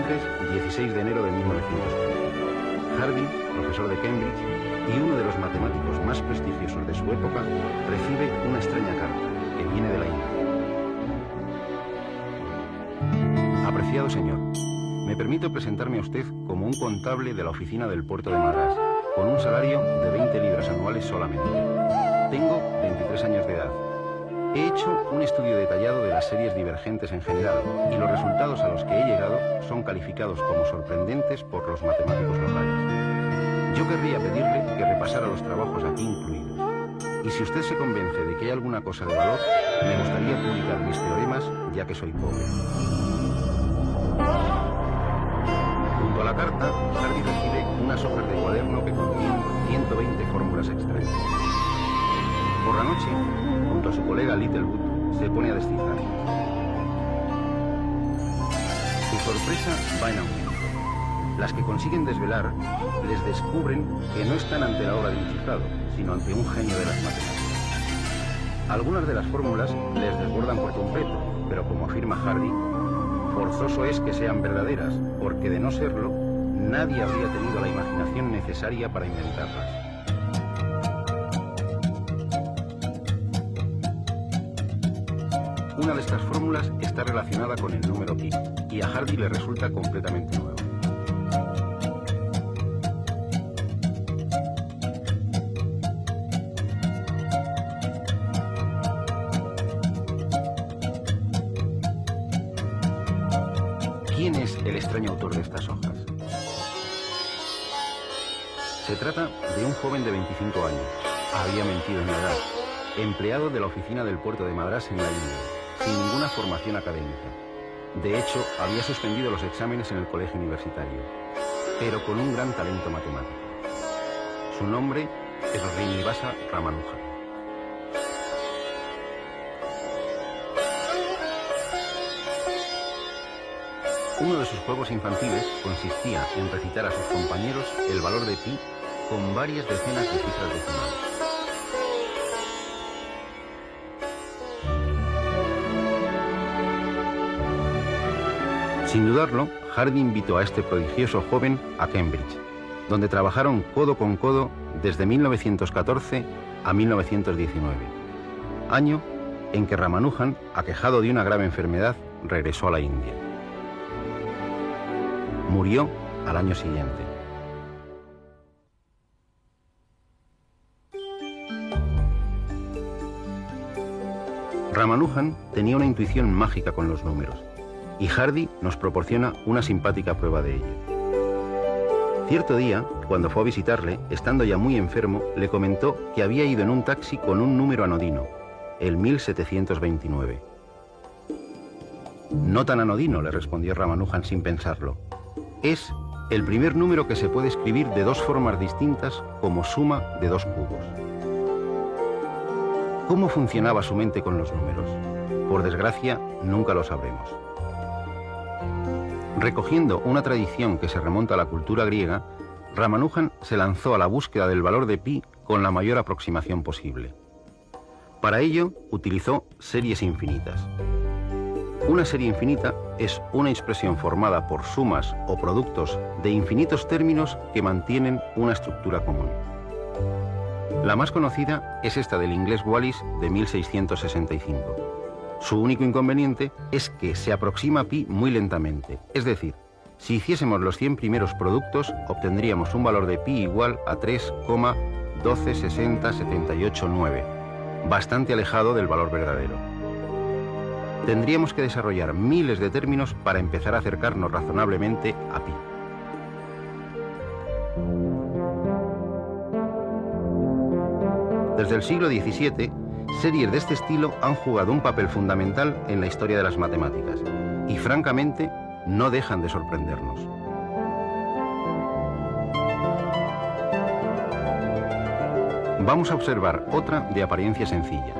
martes 16 de enero de 1915. Hardy, profesor de Cambridge y uno de los matemáticos más prestigiosos de su época, recibe una extraña carta que viene de la India. Apreciado señor, me permito presentarme a usted como un contable de la oficina del puerto de Madrás, con un salario de 20 libras anuales solamente. Tengo 23 años de edad. He hecho un estudio detallado de las series divergentes en general y los resultados a los que he llegado son calificados como sorprendentes por los matemáticos locales. Yo querría pedirle que repasara los trabajos aquí incluidos. Y si usted se convence de que hay alguna cosa de valor, me gustaría publicar mis teoremas, ya que soy pobre. Junto a la carta, Hardy recibe unas hojas de cuaderno que contienen 120 fórmulas extrañas. Por la noche, junto a su colega Littlewood, se pone a descifrar. Su sorpresa va en aumento. Las que consiguen desvelar les descubren que no están ante la obra de un cifrado, sino ante un genio de las matemáticas. Algunas de las fórmulas les desbordan por completo, pero como afirma Hardy, forzoso es que sean verdaderas, porque de no serlo, nadie habría tenido la imaginación necesaria para inventarlas. Una de estas fórmulas está relacionada con el número pi, y a Hardy le resulta completamente nuevo. ¿Quién es el extraño autor de estas hojas? Se trata de un joven de 25 años. Había mentido en la edad. Empleado de la oficina del puerto de Madrás en la India, sin ninguna formación académica. De hecho, había suspendido los exámenes en el colegio universitario, pero con un gran talento matemático. Su nombre es Srinivasa Ramanujan. Uno de sus juegos infantiles consistía en recitar a sus compañeros el valor de pi con varias decenas de cifras decimales. Sin dudarlo, Hardy invitó a este prodigioso joven a Cambridge, donde trabajaron codo con codo desde 1914 a 1919, año en que Ramanujan, aquejado de una grave enfermedad, regresó a la India. Murió al año siguiente. Ramanujan tenía una intuición mágica con los números, y Hardy nos proporciona una simpática prueba de ello. Cierto día, cuando fue a visitarle, estando ya muy enfermo, le comentó que había ido en un taxi con un número anodino, el 1729. No tan anodino, le respondió Ramanujan sin pensarlo. Es el primer número que se puede escribir de dos formas distintas como suma de dos cubos. ¿Cómo funcionaba su mente con los números? Por desgracia, nunca lo sabremos. Recogiendo una tradición que se remonta a la cultura griega, Ramanujan se lanzó a la búsqueda del valor de pi con la mayor aproximación posible. Para ello, utilizó series infinitas. Una serie infinita es una expresión formada por sumas o productos de infinitos términos que mantienen una estructura común. La más conocida es esta del inglés Wallis de 1665. Su único inconveniente es que se aproxima a pi muy lentamente, es decir, si hiciésemos los 100 primeros productos, obtendríamos un valor de pi igual a 3,1260789, bastante alejado del valor verdadero. Tendríamos que desarrollar miles de términos para empezar a acercarnos razonablemente a pi. Desde el siglo XVII, series de este estilo han jugado un papel fundamental en la historia de las matemáticas y, francamente, no dejan de sorprendernos. Vamos a observar otra de apariencia sencilla.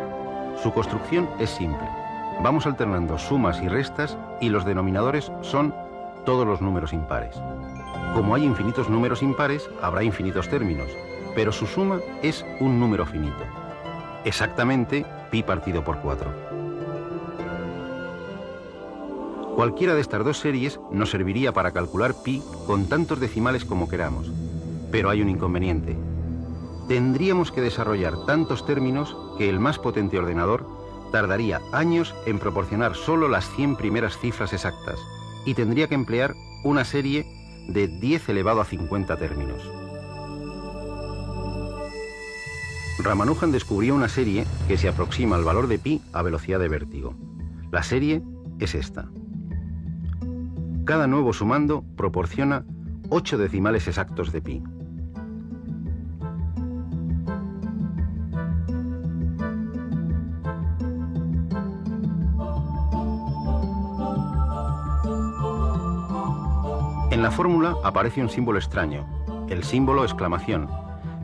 Su construcción es simple. Vamos alternando sumas y restas y los denominadores son todos los números impares. Como hay infinitos números impares, habrá infinitos términos, pero su suma es un número finito. Exactamente pi partido por 4. Cualquiera de estas dos series nos serviría para calcular pi con tantos decimales como queramos. Pero hay un inconveniente. Tendríamos que desarrollar tantos términos que el más potente ordenador tardaría años en proporcionar solo las 100 primeras cifras exactas y tendría que emplear una serie de 10 elevado a 50 términos. Ramanujan descubrió una serie que se aproxima al valor de pi a velocidad de vértigo. La serie es esta. Cada nuevo sumando proporciona 8 decimales exactos de pi. En la fórmula aparece un símbolo extraño, el símbolo exclamación,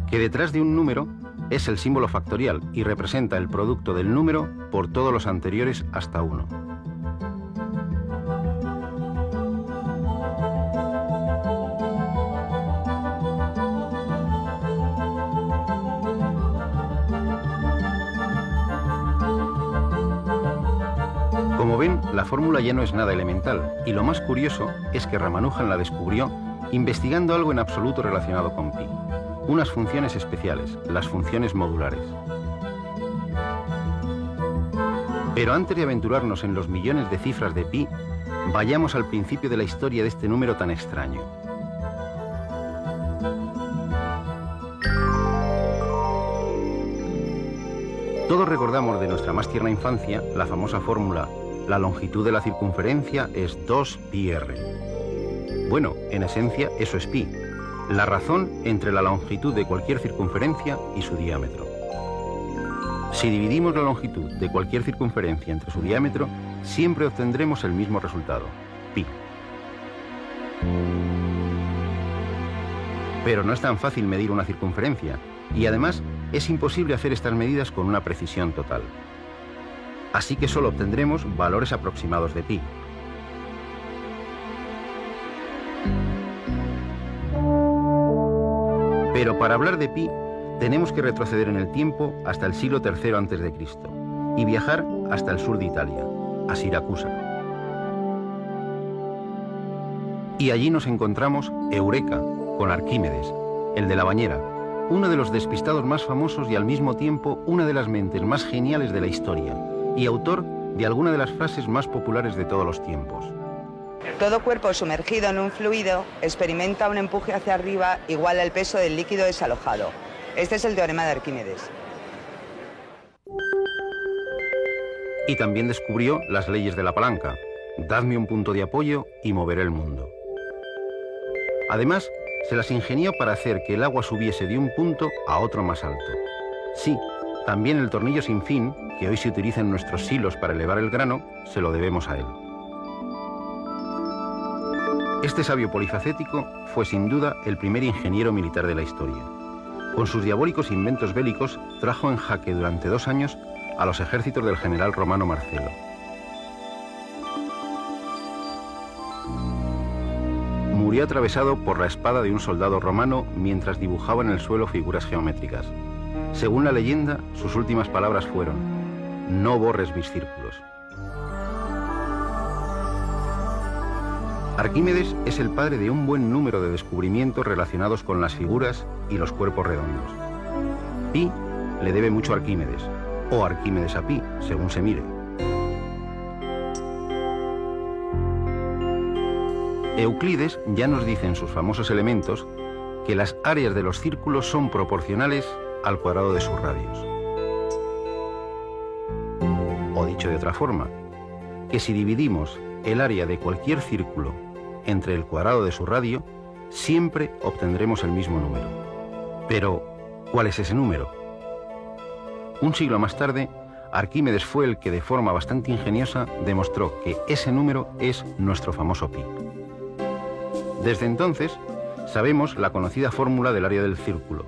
que detrás de un número es el símbolo factorial y representa el producto del número por todos los anteriores hasta 1. Como ven, la fórmula ya no es nada elemental, y lo más curioso es que Ramanujan la descubrió investigando algo en absoluto relacionado con pi, unas funciones especiales, las funciones modulares. Pero antes de aventurarnos en los millones de cifras de pi, vayamos al principio de la historia de este número tan extraño. Todos recordamos de nuestra más tierna infancia la famosa fórmula: la longitud de la circunferencia es 2πr. Bueno, en esencia eso es pi, la razón entre la longitud de cualquier circunferencia y su diámetro. Si dividimos la longitud de cualquier circunferencia entre su diámetro, siempre obtendremos el mismo resultado, pi. Pero no es tan fácil medir una circunferencia, y además es imposible hacer estas medidas con una precisión total. Así que solo obtendremos valores aproximados de pi. Pero para hablar de pi, tenemos que retroceder en el tiempo hasta el siglo III a.C. y viajar hasta el sur de Italia, a Siracusa. Y allí nos encontramos Eureka, con Arquímedes, el de la bañera, uno de los despistados más famosos y al mismo tiempo una de las mentes más geniales de la historia, y autor de alguna de las frases más populares de todos los tiempos. Todo cuerpo sumergido en un fluido experimenta un empuje hacia arriba igual al peso del líquido desalojado. Este es el teorema de Arquímedes. Y también descubrió las leyes de la palanca: dadme un punto de apoyo y moveré el mundo. Además, se las ingenió para hacer que el agua subiese de un punto a otro más alto. Sí, también el tornillo sin fin, que hoy se utiliza en nuestros silos para elevar el grano, se lo debemos a él. Este sabio polifacético fue sin duda el primer ingeniero militar de la historia. Con sus diabólicos inventos bélicos trajo en jaque durante 2 años a los ejércitos del general romano Marcelo. Murió atravesado por la espada de un soldado romano mientras dibujaba en el suelo figuras geométricas. Según la leyenda, sus últimas palabras fueron: no borres mis círculos. Arquímedes es el padre de un buen número de descubrimientos relacionados con las figuras y los cuerpos redondos. Pi le debe mucho a Arquímedes, o Arquímedes a Pi, según se mire. Euclides ya nos dice en sus famosos elementos que las áreas de los círculos son proporcionales al cuadrado de sus radios. O dicho de otra forma, que si dividimos el área de cualquier círculo entre el cuadrado de su radio, siempre obtendremos el mismo número. Pero, ¿cuál es ese número? Un siglo más tarde, Arquímedes fue el que de forma bastante ingeniosa demostró que ese número es nuestro famoso pi. Desde entonces, sabemos la conocida fórmula del área del círculo: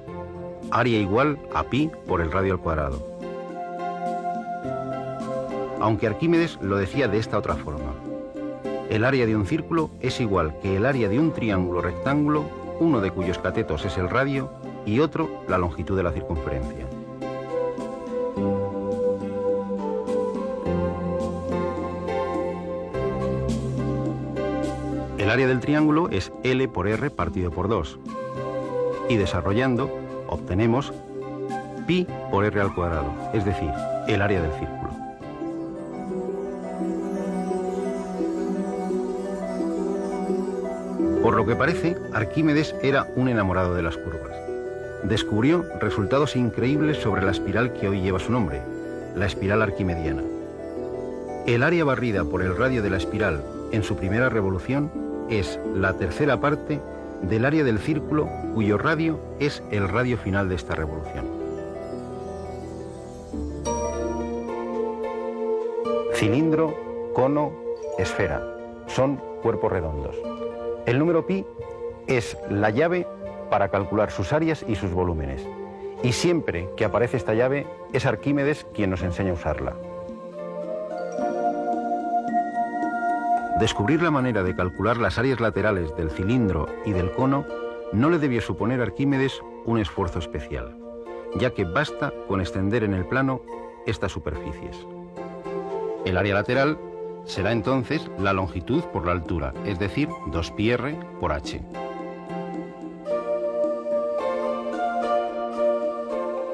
área igual a pi por el radio al cuadrado. Aunque Arquímedes lo decía de esta otra forma: el área de un círculo es igual que el área de un triángulo rectángulo, uno de cuyos catetos es el radio y otro la longitud de la circunferencia. El área del triángulo es L por R partido por 2. Y desarrollando, obtenemos pi por R al cuadrado, es decir, el área del círculo. Por lo que parece, Arquímedes era un enamorado de las curvas. Descubrió resultados increíbles sobre la espiral que hoy lleva su nombre, la espiral arquimediana. El área barrida por el radio de la espiral en su primera revolución es la tercera parte del área del círculo cuyo radio es el radio final de esta revolución. Cilindro, cono, esfera. Son cuerpos redondos. El número pi es la llave para calcular sus áreas y sus volúmenes. Y siempre que aparece esta llave, es Arquímedes quien nos enseña a usarla. Descubrir la manera de calcular las áreas laterales del cilindro y del cono no le debió suponer a Arquímedes un esfuerzo especial, ya que basta con extender en el plano estas superficies. El área lateral será entonces la longitud por la altura, es decir, 2πr por h.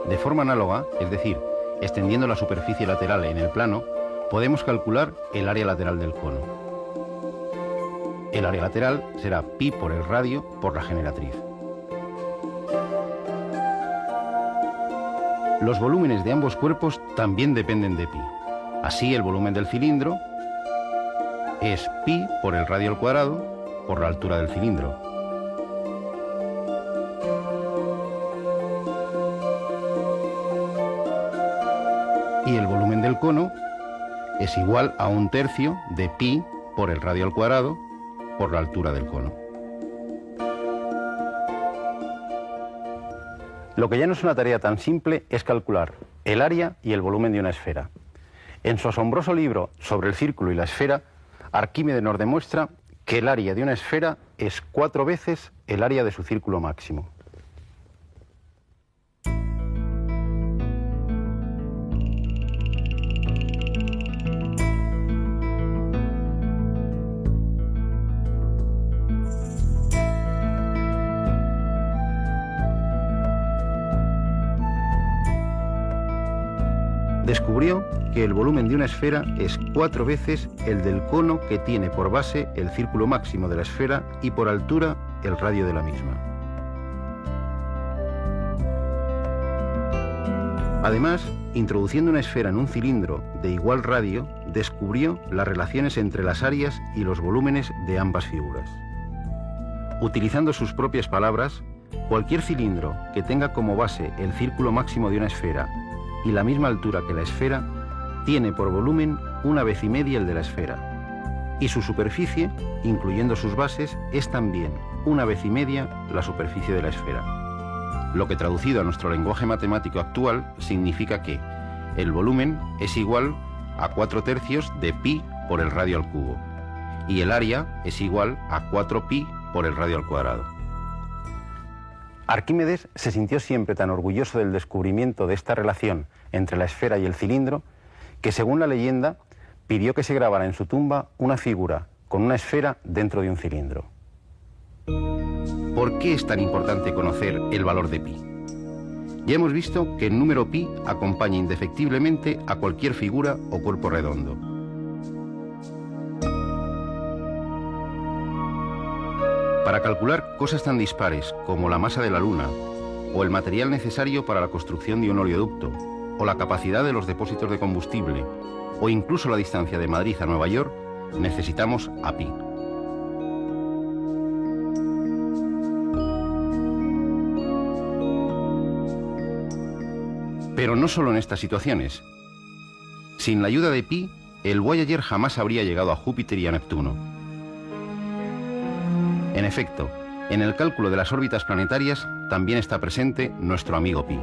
De forma análoga, es decir, extendiendo la superficie lateral en el plano, podemos calcular el área lateral del cono. El área lateral será pi por el radio por la generatriz. Los volúmenes de ambos cuerpos también dependen de pi. Así, el volumen del cilindro es pi por el radio al cuadrado por la altura del cilindro. Y el volumen del cono es igual a 1/3 de pi por el radio al cuadrado por la altura del cono. Lo que ya no es una tarea tan simple es calcular el área y el volumen de una esfera. En su asombroso libro sobre el círculo y la esfera, Arquímedes nos demuestra que el área de una esfera es 4 veces el área de su círculo máximo. Descubrió que el volumen de una esfera es 4 veces el del cono que tiene por base el círculo máximo de la esfera y por altura el radio de la misma. Además, introduciendo una esfera en un cilindro de igual radio, descubrió las relaciones entre las áreas y los volúmenes de ambas figuras. Utilizando sus propias palabras, cualquier cilindro que tenga como base el círculo máximo de una esfera y la misma altura que la esfera, tiene por volumen 1,5 veces el de la esfera, y su superficie, incluyendo sus bases, es también 1,5 veces la superficie de la esfera. Lo que traducido a nuestro lenguaje matemático actual significa que el volumen es igual a 4/3 de pi por el radio al cubo, y el área es igual a 4pi por el radio al cuadrado. Arquímedes se sintió siempre tan orgulloso del descubrimiento de esta relación entre la esfera y el cilindro que, según la leyenda, pidió que se grabara en su tumba una figura con una esfera dentro de un cilindro. ¿Por qué es tan importante conocer el valor de pi? Ya hemos visto que el número pi acompaña indefectiblemente a cualquier figura o cuerpo redondo. Para calcular cosas tan dispares como la masa de la Luna, o el material necesario para la construcción de un oleoducto, o la capacidad de los depósitos de combustible, o incluso la distancia de Madrid a Nueva York, necesitamos a pi. Pero no solo en estas situaciones. Sin la ayuda de pi, el Voyager jamás habría llegado a Júpiter y a Neptuno. En efecto, en el cálculo de las órbitas planetarias también está presente nuestro amigo pi.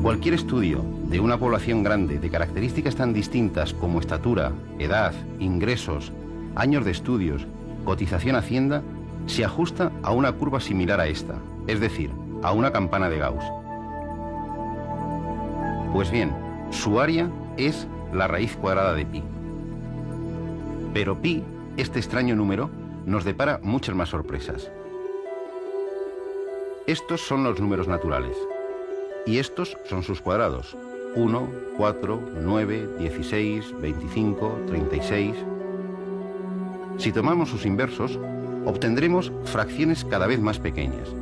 Cualquier estudio de una población grande de características tan distintas como estatura, edad, ingresos, años de estudios, cotización a Hacienda, se ajusta a una curva similar a esta, es decir, a una campana de Gauss. Pues bien, su área es la raíz cuadrada de pi. Pero pi, este extraño número, nos depara muchas más sorpresas. Estos son los números naturales. Y estos son sus cuadrados. 1, 4, 9, 16, 25, 36... Si tomamos sus inversos, obtendremos fracciones cada vez más pequeñas.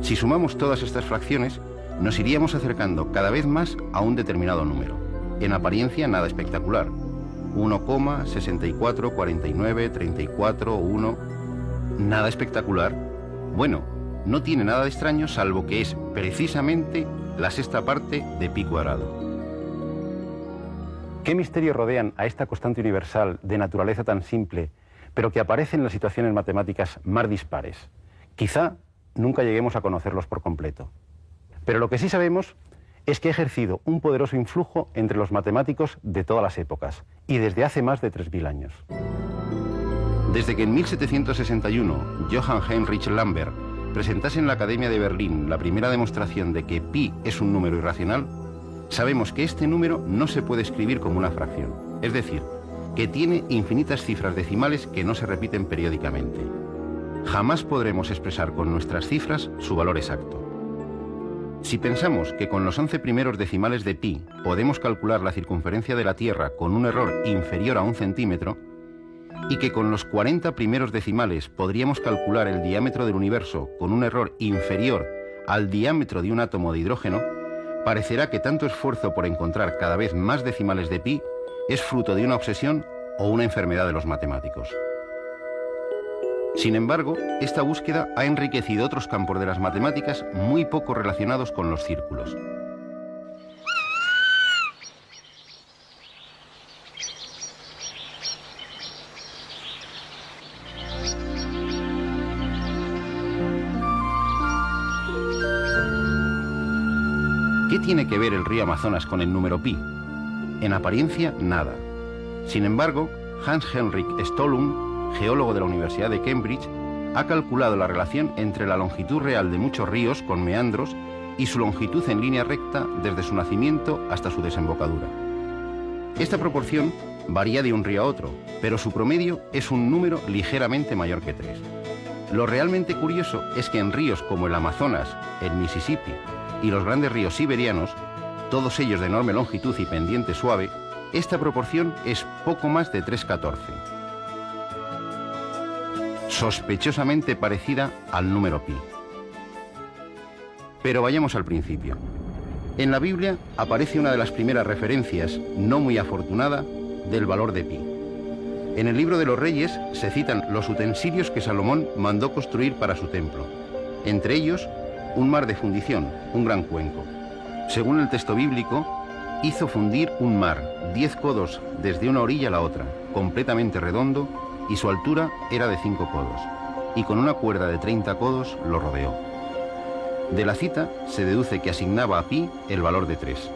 Si sumamos todas estas fracciones, nos iríamos acercando cada vez más a un determinado número. En apariencia nada espectacular. 1, 64, 49, 34, 1... Nada espectacular. Bueno, no tiene nada de extraño salvo que es precisamente la sexta parte de pi cuadrado. ¿Qué misterios rodean a esta constante universal de naturaleza tan simple, pero que aparece en las situaciones matemáticas más dispares? Quizá nunca lleguemos a conocerlos por completo. Pero lo que sí sabemos es que ha ejercido un poderoso influjo entre los matemáticos de todas las épocas, y desde hace más de 3000 años. Desde que en 1761 Johann Heinrich Lambert presentase en la Academia de Berlín la primera demostración de que pi es un número irracional, sabemos que este número no se puede escribir como una fracción, es decir, que tiene infinitas cifras decimales que no se repiten periódicamente. Jamás podremos expresar con nuestras cifras su valor exacto. Si pensamos que con los 11 primeros decimales de pi podemos calcular la circunferencia de la Tierra con un error inferior a 1 centímetro, y que con los 40 primeros decimales podríamos calcular el diámetro del universo con un error inferior al diámetro de un átomo de hidrógeno, parecerá que tanto esfuerzo por encontrar cada vez más decimales de pi es fruto de una obsesión o una enfermedad de los matemáticos. Sin embargo, esta búsqueda ha enriquecido otros campos de las matemáticas muy poco relacionados con los círculos. ¿Qué tiene que ver el río Amazonas con el número pi? En apariencia, nada. Sin embargo, Hans Henrik Ståhlung, geólogo de la Universidad de Cambridge, ha calculado la relación entre la longitud real de muchos ríos con meandros y su longitud en línea recta desde su nacimiento hasta su desembocadura. Esta proporción varía de un río a otro, pero su promedio es un número ligeramente mayor que 3. Lo realmente curioso es que en ríos como el Amazonas, el Mississippi y los grandes ríos siberianos, todos ellos de enorme longitud y pendiente suave, esta proporción es poco más de 3,14. Sospechosamente parecida al número pi. Pero vayamos al principio. En la Biblia aparece una de las primeras referencias, no muy afortunada, del valor de pi. En el libro de los Reyes se citan los utensilios que Salomón mandó construir para su templo, entre ellos un mar de fundición, un gran cuenco. Según el texto bíblico, hizo fundir un mar 10 codos desde una orilla a la otra, completamente redondo, y su altura era de 5 codos, y con una cuerda de 30 codos lo rodeó. De la cita se deduce que asignaba a pi el valor de 3.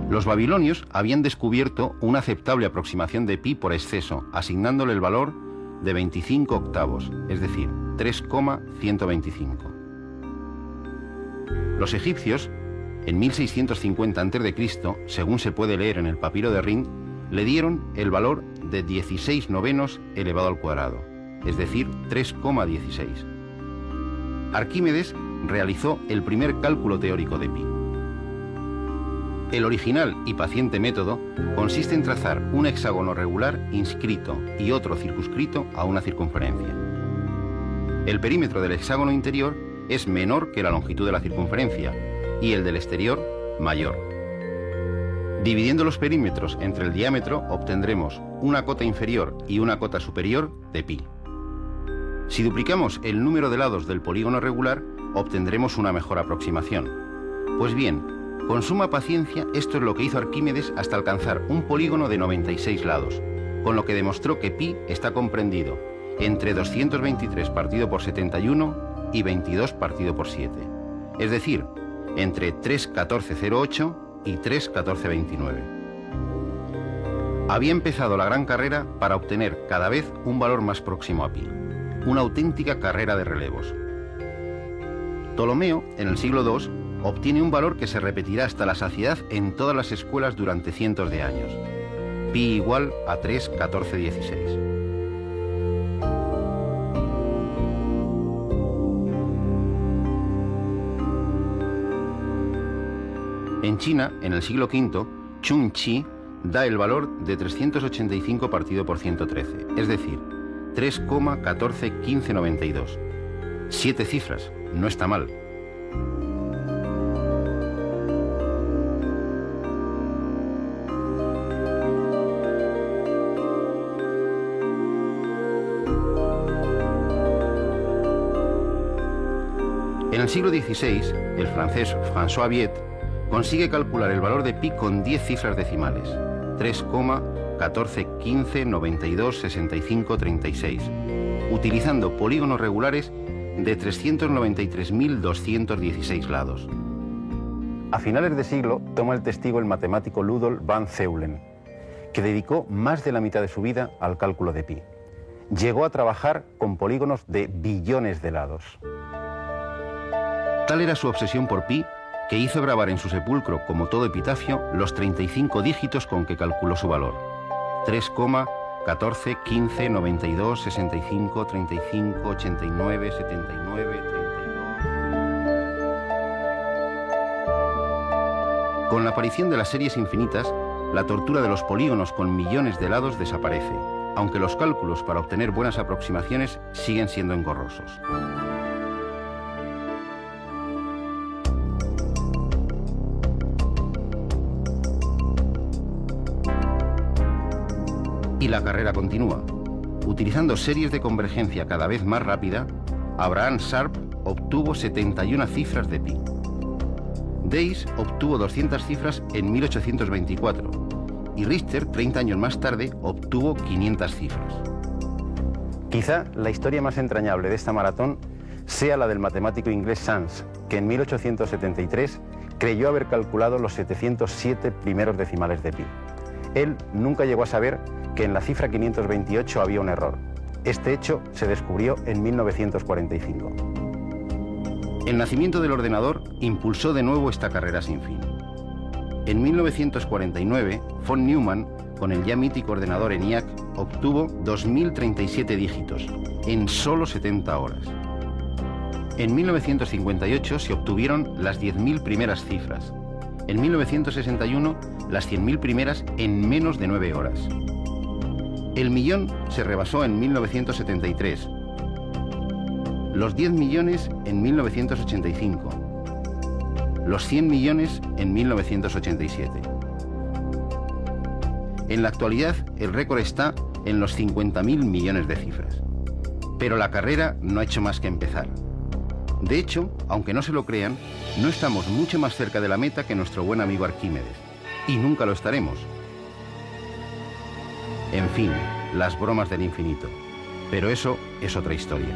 Los babilonios habían descubierto una aceptable aproximación de pi por exceso, asignándole el valor de 25 octavos, es decir, 3,125. Los egipcios, en 1650 a.C., según se puede leer en el papiro de Rhind, le dieron el valor de 16 novenos elevado al cuadrado, es decir, 3,16. Arquímedes realizó el primer cálculo teórico de pi. El original y paciente método consiste en trazar un hexágono regular inscrito y otro circunscrito a una circunferencia. El perímetro del hexágono interior es menor que la longitud de la circunferencia y el del exterior mayor. Dividiendo los perímetros entre el diámetro obtendremos una cota inferior y una cota superior de pi. Si duplicamos el número de lados del polígono regular, obtendremos una mejor aproximación. Pues bien, con suma paciencia, esto es lo que hizo Arquímedes hasta alcanzar un polígono de 96 lados, con lo que demostró que pi está comprendido entre 223 partido por 71 y 22 partido por 7, es decir, entre 3,1408 y 3,1429. Había empezado la gran carrera para obtener cada vez un valor más próximo a pi, una auténtica carrera de relevos. Ptolomeo, en el siglo II, obtiene un valor que se repetirá hasta la saciedad en todas las escuelas durante cientos de años. Pi igual a 3,1416. En China, en el siglo V, Chun Chi da el valor de 385 partido por 113, es decir, 3,141592. 7 cifras, no está mal. En el siglo XVI, el francés François Viet consigue calcular el valor de pi con 10 cifras decimales, 3,1415926536, utilizando polígonos regulares de 393.216 lados. A finales de siglo toma el testigo el matemático Ludolf van Zeulen, que dedicó más de la mitad de su vida al cálculo de pi. Llegó a trabajar con polígonos de billones de lados. Tal era su obsesión por pi que hizo grabar en su sepulcro, como todo epitafio, los 35 dígitos con que calculó su valor. 3,14159265397932. Con la aparición de las series infinitas, la tortura de los polígonos con millones de lados desaparece, aunque los cálculos para obtener buenas aproximaciones siguen siendo engorrosos. Y la carrera continúa. Utilizando series de convergencia cada vez más rápida, Abraham Sharp obtuvo 71 cifras de pi. Days obtuvo 200 cifras en 1824 y Richter, 30 años más tarde, obtuvo 500 cifras. Quizá la historia más entrañable de esta maratón sea la del matemático inglés Sans, que en 1873 creyó haber calculado los 707 primeros decimales de pi. Él nunca llegó a saber que en la cifra 528 había un error. Este hecho se descubrió en 1945. El nacimiento del ordenador impulsó de nuevo esta carrera sin fin. En 1949, von Neumann, con el ya mítico ordenador ENIAC, obtuvo 2037 dígitos en solo 70 horas. En 1958 se obtuvieron las 10.000 primeras cifras. En 1961, las 100.000 primeras en menos de 9 horas. El millón se rebasó en 1973, los 10 millones en 1985, los 100 millones en 1987. En la actualidad, el récord está en los 50.000 millones de cifras. Pero la carrera no ha hecho más que empezar. De hecho, aunque no se lo crean, no estamos mucho más cerca de la meta que nuestro buen amigo Arquímedes. Y nunca lo estaremos. En fin, las bromas del infinito. Pero eso es otra historia.